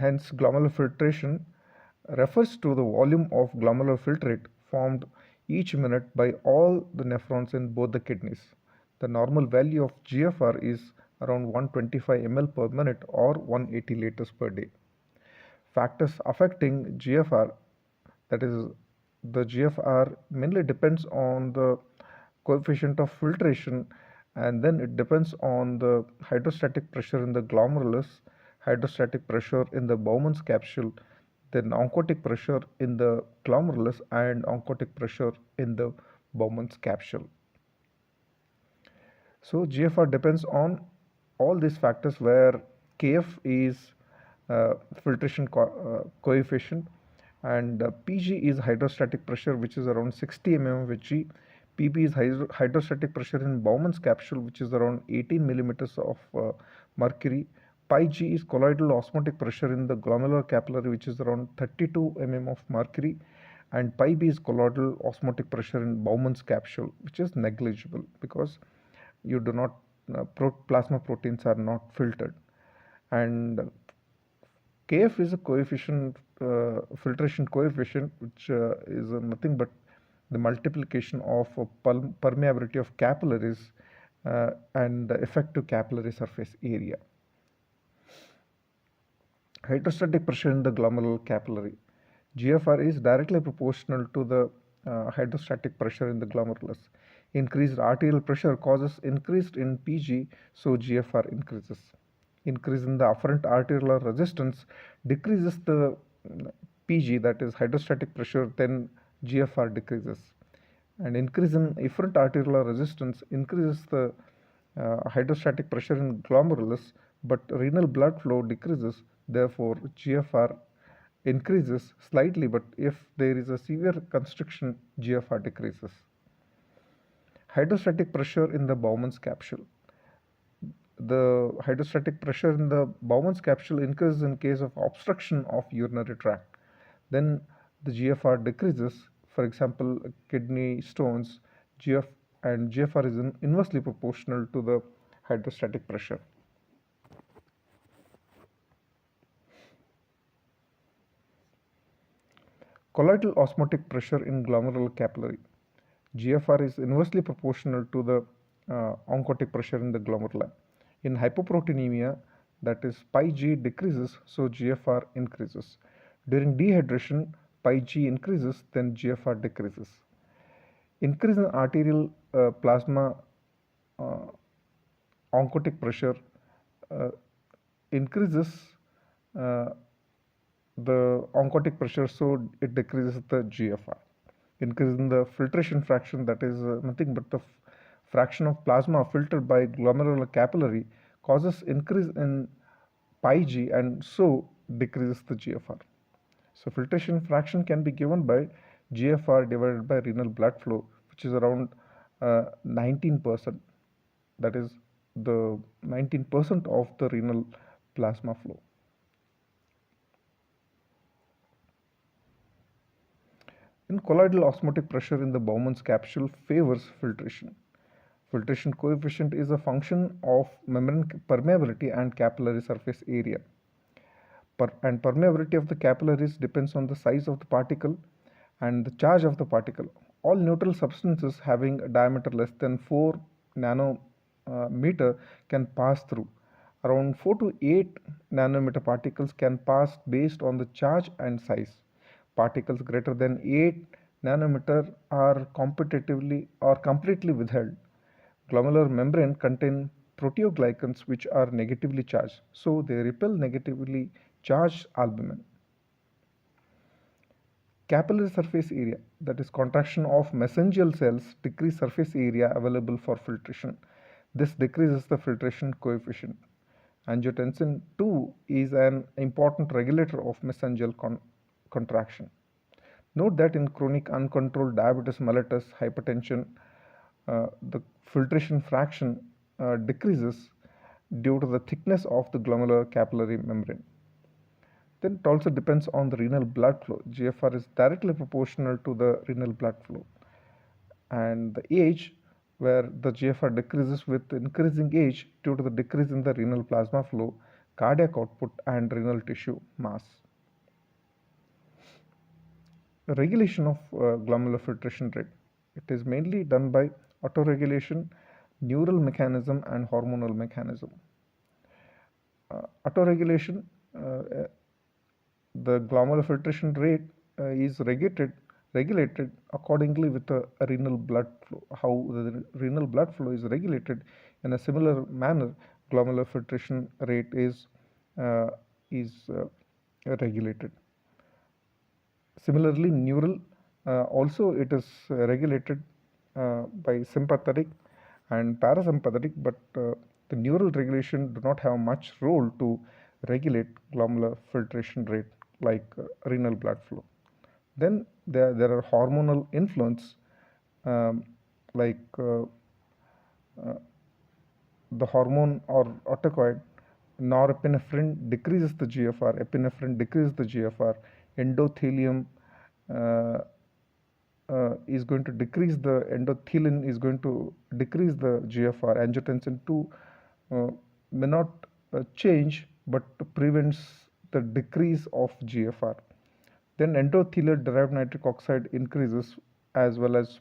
Hence, glomerular filtration refers to the volume of glomerular filtrate formed each minute by all the nephrons in both the kidneys. The normal value of GFR is around 125 ml per minute or 180 liters per day. Factors affecting GFR, that is, the GFR mainly depends on the coefficient of filtration, and then it depends on the hydrostatic pressure in the glomerulus, hydrostatic pressure in the Bowman's capsule, then oncotic pressure in the glomerulus, and oncotic pressure in the Bowman's capsule. So GFR depends on all these factors, where Kf is filtration coefficient, and Pg is hydrostatic pressure, which is around 60 mm with G. Pb is hydrostatic pressure in Bowman's capsule, which is around 18 millimeters of mercury. Pi G is colloidal osmotic pressure in the glomerular capillary, which is around 32 mm of mercury, and pi B is colloidal osmotic pressure in Bowman's capsule, which is negligible because you do not plasma proteins are not filtered. And Kf is a coefficient, filtration coefficient, which is nothing but the multiplication of permeability of capillaries and the effective capillary surface area. Hydrostatic pressure in the glomerular capillary. GFR is directly proportional to the hydrostatic pressure in the glomerulus. Increased arterial pressure causes increase in Pg, so GFR increases. Increase in the afferent arterial resistance decreases the Pg, that is hydrostatic pressure, then GFR decreases. And increase in efferent arterial resistance increases the hydrostatic pressure in glomerulus, but renal blood flow decreases, therefore GFR increases slightly, but if there is a severe constriction, GFR decreases. Hydrostatic pressure in the Bowman's capsule. The hydrostatic pressure in the Bowman's capsule increases in case of obstruction of urinary tract. Then the GFR decreases. For example, kidney stones, GFR is inversely proportional to the hydrostatic pressure. Colloidal osmotic pressure in glomerular capillary. GFR is inversely proportional to the oncotic pressure in the glomeruli. In hypoproteinemia, that is pi G decreases, so GFR increases. During dehydration, pi G increases, then GFR decreases. Increase in arterial plasma oncotic pressure increases the oncotic pressure, so it decreases the GFR. Increase in the filtration fraction, that is nothing but the fraction of plasma filtered by glomerular capillary, causes increase in pi G, and so decreases the GFR. So filtration fraction can be given by GFR divided by renal blood flow, which is around 19%. That is the 19% of the renal plasma flow. In colloidal osmotic pressure in the Bowman's capsule favors filtration. Filtration coefficient is a function of membrane permeability and capillary surface area. And permeability of the capillaries depends on the size of the particle and the charge of the particle. All neutral substances having a diameter less than 4 nanometer can pass through. Around 4 to 8 nanometer particles can pass based on the charge and size. Particles greater than 8 nanometer are completely withheld. Glomerular membrane contain proteoglycans which are negatively charged, so they repel negatively charged albumin. Capillary surface area, that is contraction of mesangial cells, decrease surface area available for filtration. This decreases the filtration coefficient. Angiotensin II is an important regulator of mesangial contraction. Note that in chronic uncontrolled diabetes mellitus hypertension, the filtration fraction decreases due to the thickness of the glomerular capillary membrane. Then it also depends on the renal blood flow. GFR is directly proportional to the renal blood flow. And the age, where the GFR decreases with increasing age due to the decrease in the renal plasma flow, cardiac output, and renal tissue mass. Regulation of glomerular filtration rate. It is mainly done by autoregulation, neural mechanism, and hormonal mechanism. Autoregulation, the glomerular filtration rate is regulated accordingly with the renal blood flow. How the renal blood flow is regulated in a similar manner, glomerular filtration rate uh, is regulated. Similarly, neural also it is regulated by sympathetic and parasympathetic, but the neural regulation do not have much role to regulate glomerular filtration rate like renal blood flow. Then there are hormonal influence um, like the hormone or autocoid norepinephrine decreases the GFR, epinephrine decreases the GFR, endothelium uh, is going to decrease the endothelin is going to decrease the GFR. Angiotensin 2 may not change but prevents the decrease of GFR. Then endothelial derived nitric oxide increases as well as